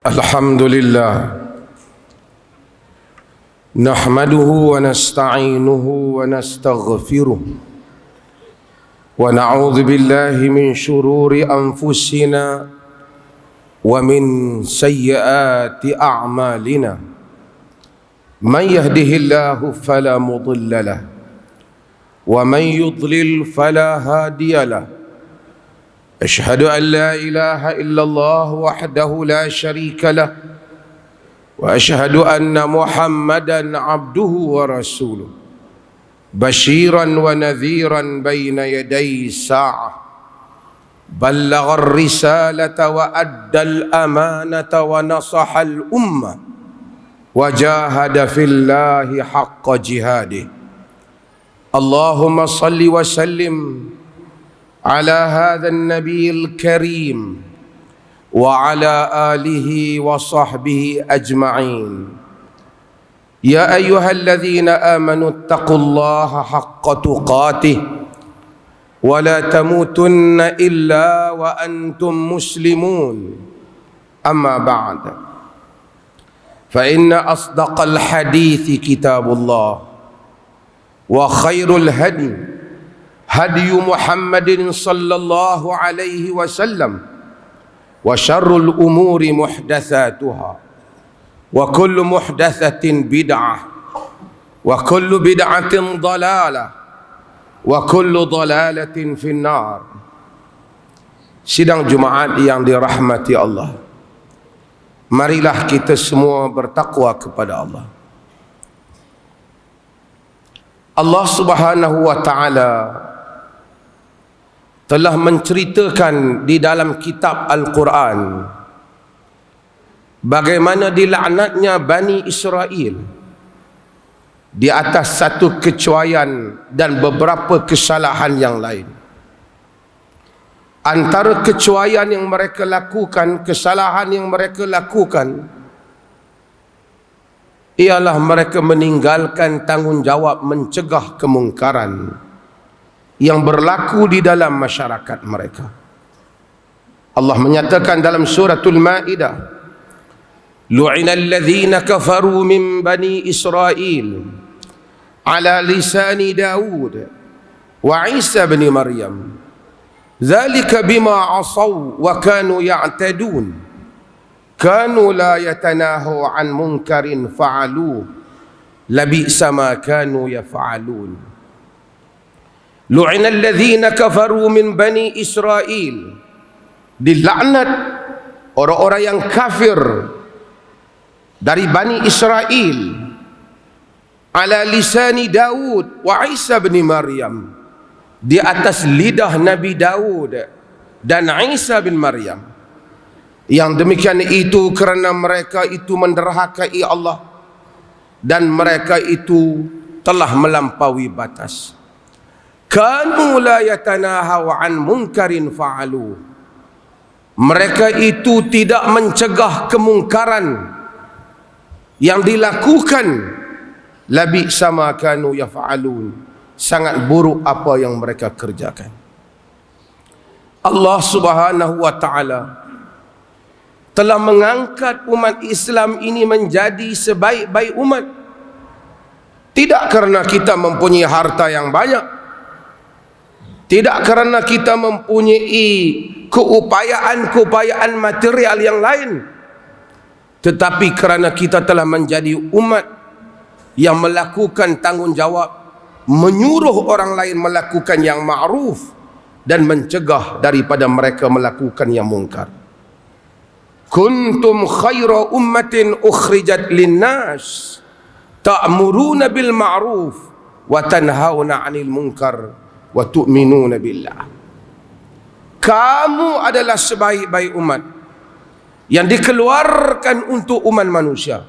الحمد لله نحمده ونستعينه ونستغفره ونعوذ بالله من شرور أنفسنا ومن سيئات أعمالنا من يهده الله فلا مضل له ومن يضلل فلا هادي له أشهد أن لا إله إلا الله وحده لا شريك له وأشهد أن محمدا عبده ورسوله بشيرا ونذيرا بين يدي الساعة بلغ الرسالة وأدى الأمانة ونصح الأمة وجاهد في الله حق جهاده اللهم صل وسلم على هذا النبي الكريم وعلى آله وصحبه أجمعين يا أيها الذين آمنوا اتقوا الله حق تقاته ولا تموتن إلا وأنتم مسلمون أما بعد فإن أصدق الحديث كتاب الله وخير الهدي هدي محمد صلى الله عليه وسلم وشر الأمور محدثاتها وكل محدثة بدعة وكل بدعة ضلالة وكل ضلالة في النار. Sidang Jumaat yang dirahmati Allah, marilah kita semua bertakwa kepada Allah. Allah Subhanahu wa Ta'ala telah menceritakan di dalam kitab Al-Quran bagaimana dilaknatnya Bani Israel di atas satu kecuaian dan beberapa kesalahan yang lain. Antara kecuaian yang mereka lakukan, kesalahan yang mereka lakukan, ialah mereka meninggalkan tanggungjawab mencegah kemungkaran yang berlaku di dalam masyarakat mereka. Allah menyatakan dalam suratul Maidah, lu'ina alladhina kafaru min bani Israel ala lisani Daud wa Isa bin Maryam dhalika bima asaw wa kanu ya'tadun kanu la yatanahu an munkarin fa'aluh labi'sa ma kanu yaf'alun. Lu'ina alladhina kafaru min bani Israel, dilaknat orang-orang yang kafir dari Bani Israel ala lisani Daud wa Isa bin Maryam, di atas lidah Nabi Daud dan Isa bin Maryam. Yang demikian itu kerana mereka itu menderhakai Allah dan mereka itu telah melampaui batas. Kanu la yatanahaw an munkarin fa'alu, mereka itu tidak mencegah kemungkaran yang dilakukan. Labi sama kanu yaf'alun, sangat buruk apa yang mereka kerjakan. Allah Subhanahu wa Ta'ala telah mengangkat umat Islam ini menjadi sebaik-baik umat, tidak kerana kita mempunyai harta yang banyak, tidak kerana kita mempunyai keupayaan material yang lain, tetapi kerana kita telah menjadi umat yang melakukan tanggungjawab menyuruh orang lain melakukan yang ma'ruf dan mencegah daripada mereka melakukan yang mungkar. Kuntum khaira ummatin ukhrijat linnas ta'muruna bil ma'ruf wa tanhauna 'anil munkar wa tu'minuna billah. Kamu adalah sebaik-baik umat yang dikeluarkan untuk umat manusia,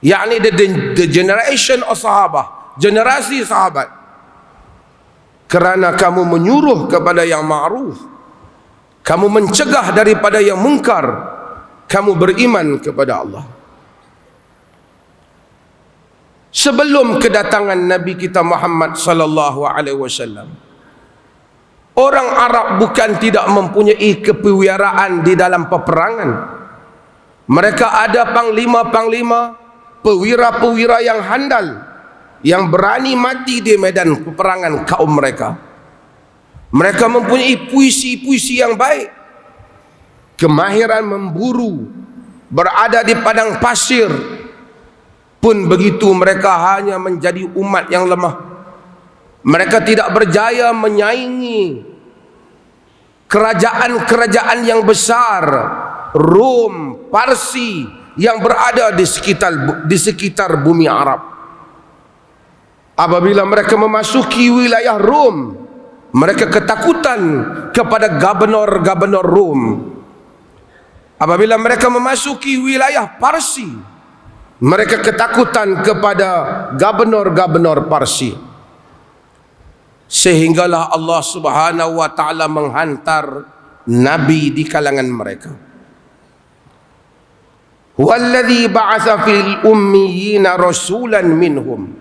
yakni the generation of sahabah, generasi sahabat, kerana kamu menyuruh kepada yang ma'ruf, kamu mencegah daripada yang mungkar, kamu beriman kepada Allah. Sebelum kedatangan Nabi kita Muhammad sallallahu alaihi wasallam, orang Arab bukan tidak mempunyai kepiawaian di dalam peperangan. Mereka ada panglima-panglima, pewira-pewira yang handal, yang berani mati di medan peperangan kaum mereka. Mereka mempunyai puisi-puisi yang baik, kemahiran memburu, berada di padang pasir. Pun begitu mereka hanya menjadi umat yang lemah. Mereka tidak berjaya menyaingi kerajaan-kerajaan yang besar, Rom, Parsi, yang berada di sekitar bumi Arab. Apabila mereka memasuki wilayah Rom, mereka ketakutan kepada gubernur-gubernur Rom. Apabila mereka memasuki wilayah Parsi, mereka ketakutan kepada gubernur-gubernur Parsi. Sehinggalah Allah Subhanahu wa taala menghantar nabi di kalangan mereka. Walladzi ba'atsa fil ummiyina rasulan minhum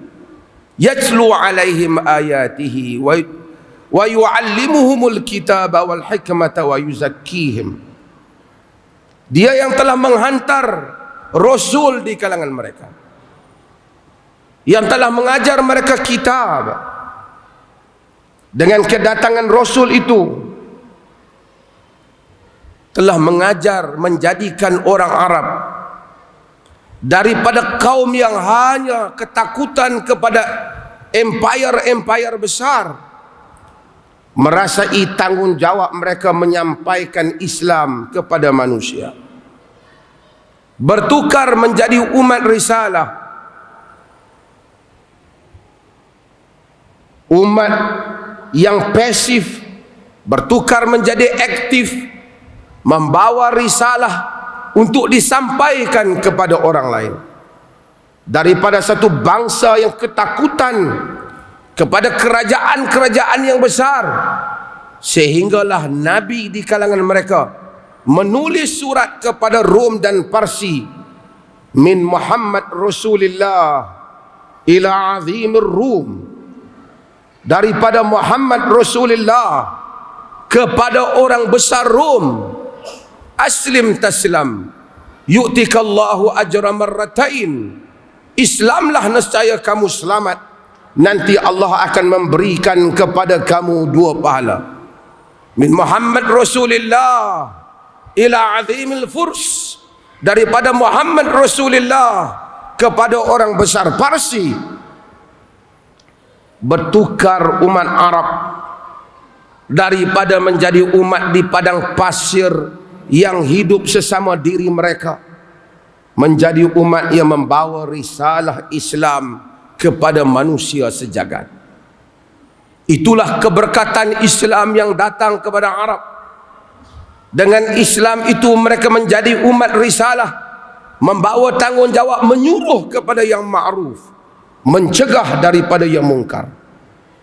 yatlu 'alaihim ayatihi wa yu'allimuhumul kitaba wal hikmata wa yuzakkihim. Dia yang telah menghantar rasul di kalangan mereka, yang telah mengajar mereka kitab. Dengan kedatangan rasul itu telah mengajar, menjadikan orang Arab daripada kaum yang hanya ketakutan kepada empire-empire besar, merasai tanggung jawab mereka menyampaikan Islam kepada manusia, bertukar menjadi umat risalah, umat yang pasif bertukar menjadi aktif, membawa risalah untuk disampaikan kepada orang lain. Daripada satu bangsa yang ketakutan kepada kerajaan-kerajaan yang besar, sehinggalah Nabi di kalangan mereka menulis surat kepada Rom dan Parsi, min Muhammad Rasulullah ila azimir Rum, daripada Muhammad Rasulullah kepada orang besar Rom, aslim taslam yu'tikallahu ajra marratain, Islamlah nescaya kamu selamat, nanti Allah akan memberikan kepada kamu 2 pahala. Min Muhammad Rasulullah ila azimil Furs, daripada Muhammad Rasulullah kepada orang besar Parsi. Bertukar umat Arab daripada menjadi umat di padang pasir yang hidup sesama diri mereka, menjadi umat yang membawa risalah Islam kepada manusia sejagat. Itulah keberkatan Islam yang datang kepada Arab. Dengan Islam itu mereka menjadi umat risalah, membawa tanggungjawab menyuruh kepada yang ma'ruf, mencegah daripada yang mungkar,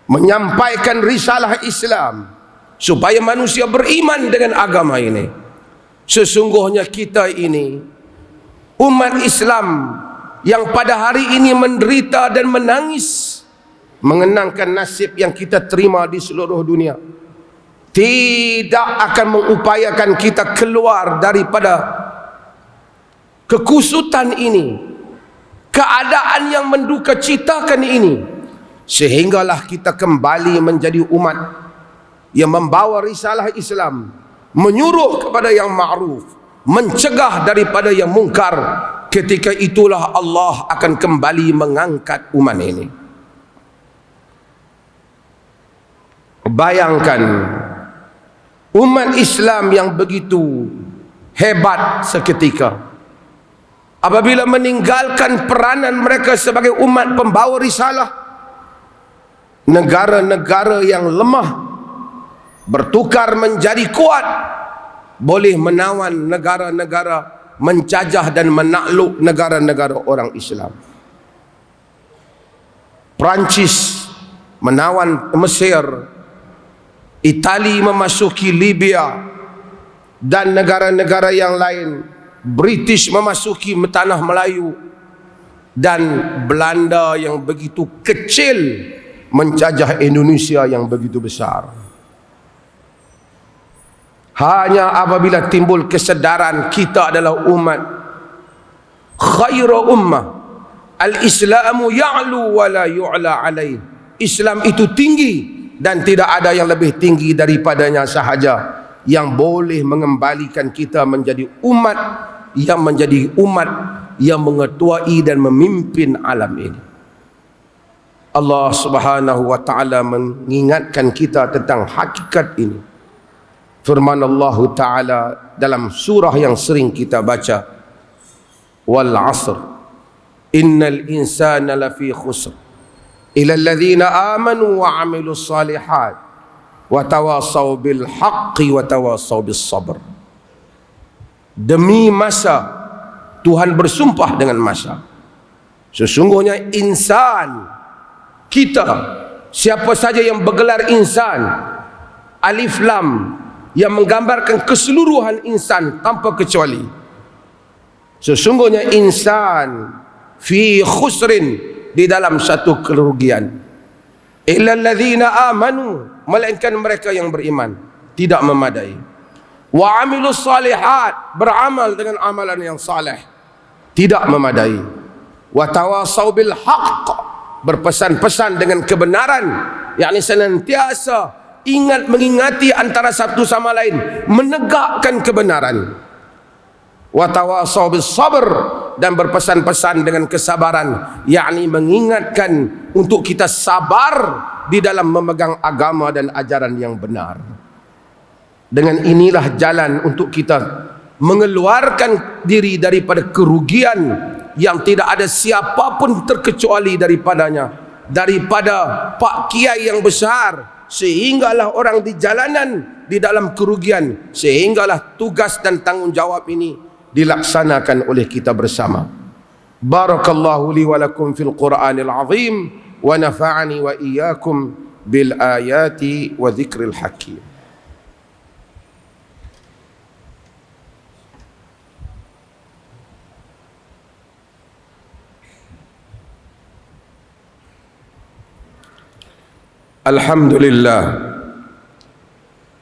menyampaikan risalah Islam supaya manusia beriman dengan agama ini. Sesungguhnya kita ini umat Islam yang pada hari ini menderita dan menangis mengenangkan nasib yang kita terima di seluruh dunia, tidak akan mengupayakan kita keluar daripada kekusutan ini, keadaan yang menduka citakan ini, sehinggalah kita kembali menjadi umat yang membawa risalah Islam, menyuruh kepada yang ma'ruf, mencegah daripada yang mungkar. Ketika itulah Allah akan kembali mengangkat umat ini. Bayangkan umat Islam yang begitu hebat seketika, apabila meninggalkan peranan mereka sebagai umat pembawa risalah, negara-negara yang lemah bertukar menjadi kuat, boleh menawan negara-negara, mencajah dan menakluk negara-negara orang Islam. Perancis menawan Mesir, Itali memasuki Libya dan negara-negara yang lain, British memasuki tanah Melayu, dan Belanda yang begitu kecil menjajah Indonesia yang begitu besar. Hanya apabila timbul kesedaran kita adalah umat khaira ummah. Al-Islamu ya'lu wa la yu'la alaih. Islam itu tinggi dan tidak ada yang lebih tinggi daripadanya sahaja, yang boleh mengembalikan kita menjadi umat yang mengetuai dan memimpin alam ini. Allah Subhanahu wa taala mengingatkan kita tentang hakikat ini. Firman Allah taala dalam surah yang sering kita baca, wal 'asr innal insana lafi khusr illa alladhina amanu wa 'amilus salihat wa tawasaw bil haqqi wa tawasaw bis sabr. Demi masa, Tuhan bersumpah dengan masa, sesungguhnya insan, kita, siapa saja yang bergelar insan, alif lam, yang menggambarkan keseluruhan insan tanpa kecuali, sesungguhnya insan fi khusrin, di dalam satu kerugian. Illa alladzina amanu, melainkan mereka yang beriman, tidak memadai. Wa amilus salihat, beramal dengan amalan yang saleh, tidak memadai. Wa tawasaw bil haqq, berpesan-pesan dengan kebenaran, yakni senantiasa mengingati antara satu sama lain, menegakkan kebenaran. Wa tawasaw bis sabr, dan berpesan-pesan dengan kesabaran, yakni mengingatkan untuk kita sabar di dalam memegang agama dan ajaran yang benar. Dengan inilah jalan untuk kita mengeluarkan diri daripada kerugian yang tidak ada siapapun terkecuali daripadanya, daripada Pak Kiai yang besar, sehinggalah orang di jalanan di dalam kerugian, sehinggalah tugas dan tanggungjawab ini dilaksanakan oleh kita bersama. Barakallahu li wa lakum fil Qur'anil azim wa nafa'ani wa iyyakum bil ayati wa dzikril hakim.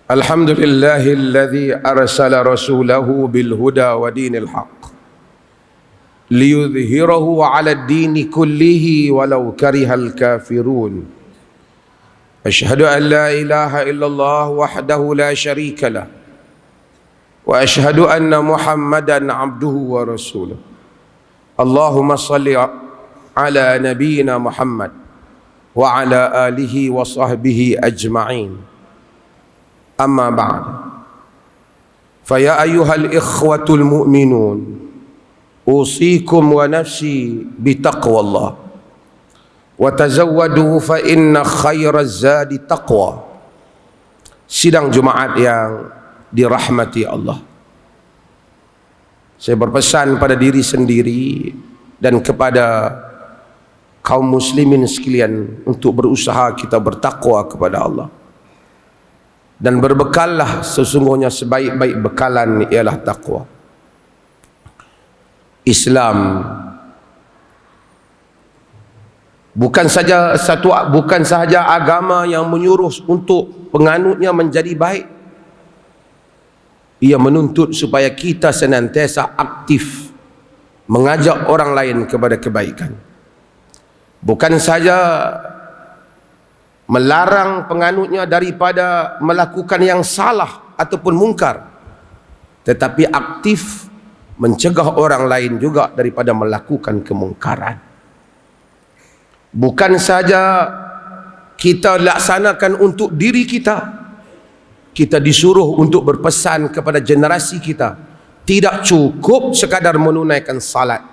Alhamdulillahilladzi arsala rasulahu bil huda wa dinil haqq liyudhhirahu 'ala ad-dini kullihi walau karihal kafirun. Asyhadu an la ilaha illallah wahdahu la syarika lah wa asyhadu anna Muhammadan 'abduhu wa rasuluh. Allahumma shalli 'ala nabiyyina Muhammad wa ala alihi wa sahbihi ajma'in. Amma ba'd. Fa ya ayyuhal ikhwatul mu'minun, usikum wa nafsi bi taqwallah wa tazawwadu fa inna khairaz zadi taqwa. Sidang Jumaat yang dirahmati Allah, saya berpesan pada diri sendiri dan kepada kaum muslimin sekalian untuk berusaha kita bertakwa kepada Allah, dan berbekallah, sesungguhnya sebaik-baik bekalan ialah takwa. Islam bukan sahaja agama yang menyuruh untuk penganutnya menjadi baik, ia menuntut supaya kita senantiasa aktif mengajak orang lain kepada kebaikan. Bukan saja melarang penganutnya daripada melakukan yang salah ataupun mungkar, tetapi aktif mencegah orang lain juga daripada melakukan kemungkaran. Bukan saja kita laksanakan untuk diri kita, kita disuruh untuk berpesan kepada generasi kita. Tidak cukup sekadar menunaikan salat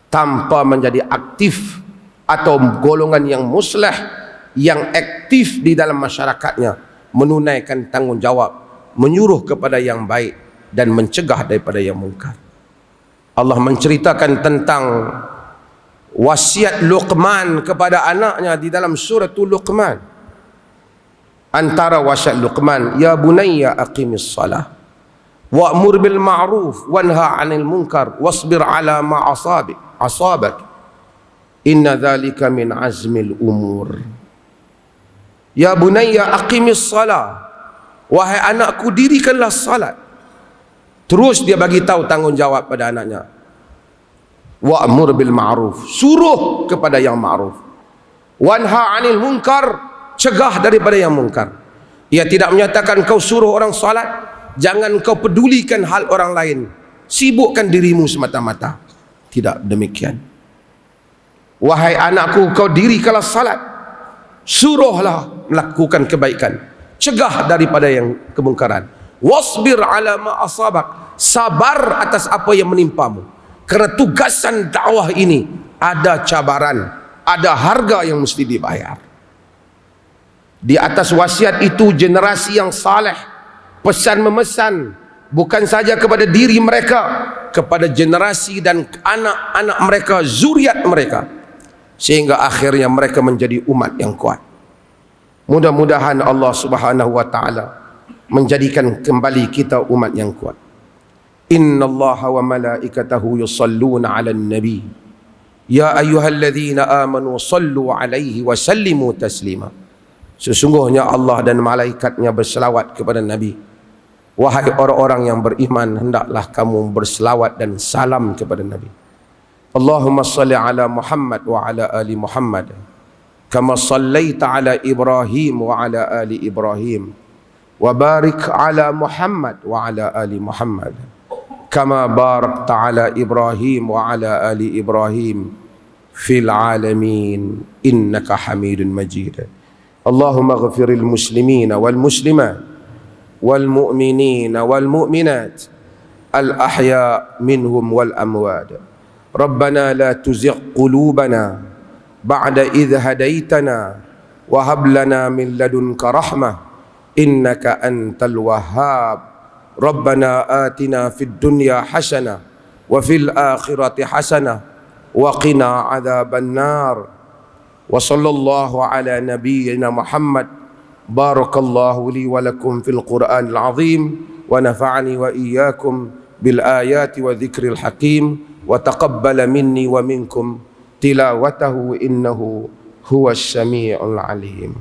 tanpa menjadi aktif atau golongan yang musleh, yang aktif di dalam masyarakatnya, menunaikan tanggungjawab, menyuruh kepada yang baik dan mencegah daripada yang mungkar. Allah menceritakan tentang wasiat Luqman kepada anaknya di dalam suratul Luqman. Antara wasiat Luqman, ya bunayya aqimis salah wa'mur bil ma'ruf wanha 'anil munkar wasbir 'ala ma asabak inna dzalika min azmil umur. Ya bunayya aqimis salah, wahai anakku, dirikanlah salat. Terus dia bagi tahu tanggungjawab pada anaknya. Wa'mur bil ma'ruf, suruh kepada yang ma'ruf. Wanha 'anil munkar, cegah daripada yang munkar. Ia tidak menyatakan kau suruh orang salat, jangan kau pedulikan hal orang lain, sibukkan dirimu semata-mata. Tidak demikian. Wahai anakku, kau dirikanlah salat, suruhlah melakukan kebaikan, cegah daripada yang kemungkaran. Wasbir ala ma asabak, sabar atas apa yang menimpamu. Kerana tugasan dakwah ini ada cabaran, ada harga yang mesti dibayar. Di atas wasiat itu generasi yang saleh pesan memesan bukan saja kepada diri mereka, kepada generasi dan anak-anak mereka, zuriat mereka, sehingga akhirnya mereka menjadi umat yang kuat. Mudah-mudahan Allah Subhanahu wa taala menjadikan kembali kita umat yang kuat. Inna Allaha wa malaikatahu yusalluna 'alan nabi ya ayyuhalladzina amanu sallu 'alaihi wa sallimu taslima. Sesungguhnya Allah dan malaikatnya berselawat kepada Nabi. Wahai orang-orang yang beriman, hendaklah kamu berselawat dan salam kepada Nabi. Allahumma salli ala Muhammad wa ala ali Muhammad kama sallaita ala Ibrahim wa ala ali Ibrahim wa barik ala Muhammad wa ala ali Muhammad kama barakta ala Ibrahim wa ala ali Ibrahim fil alamin innaka Hamidun Majid. Allahumma ighfiril muslimina wal muslimat wal mu'minina wal mu'minat al ahya minhum wal amwat. Rabbana la tuzigh qulubana ba'da idh hadaitana wa hab lana min ladunka rahmah innaka antal wahhab. Rabbana atina fid dunya hasanah wa fil akhirati hasanah wa qina adzaban nar. Wa sallallahu ala nabiyyina Muhammad. Barakallahu li wa lakum fil Qur'anil azim wa nafa'ani wa iyyakum bil ayati wa dhikril hakim wa taqabbala minni wa minkum tilawatahu innahu huwas sami'ul alim.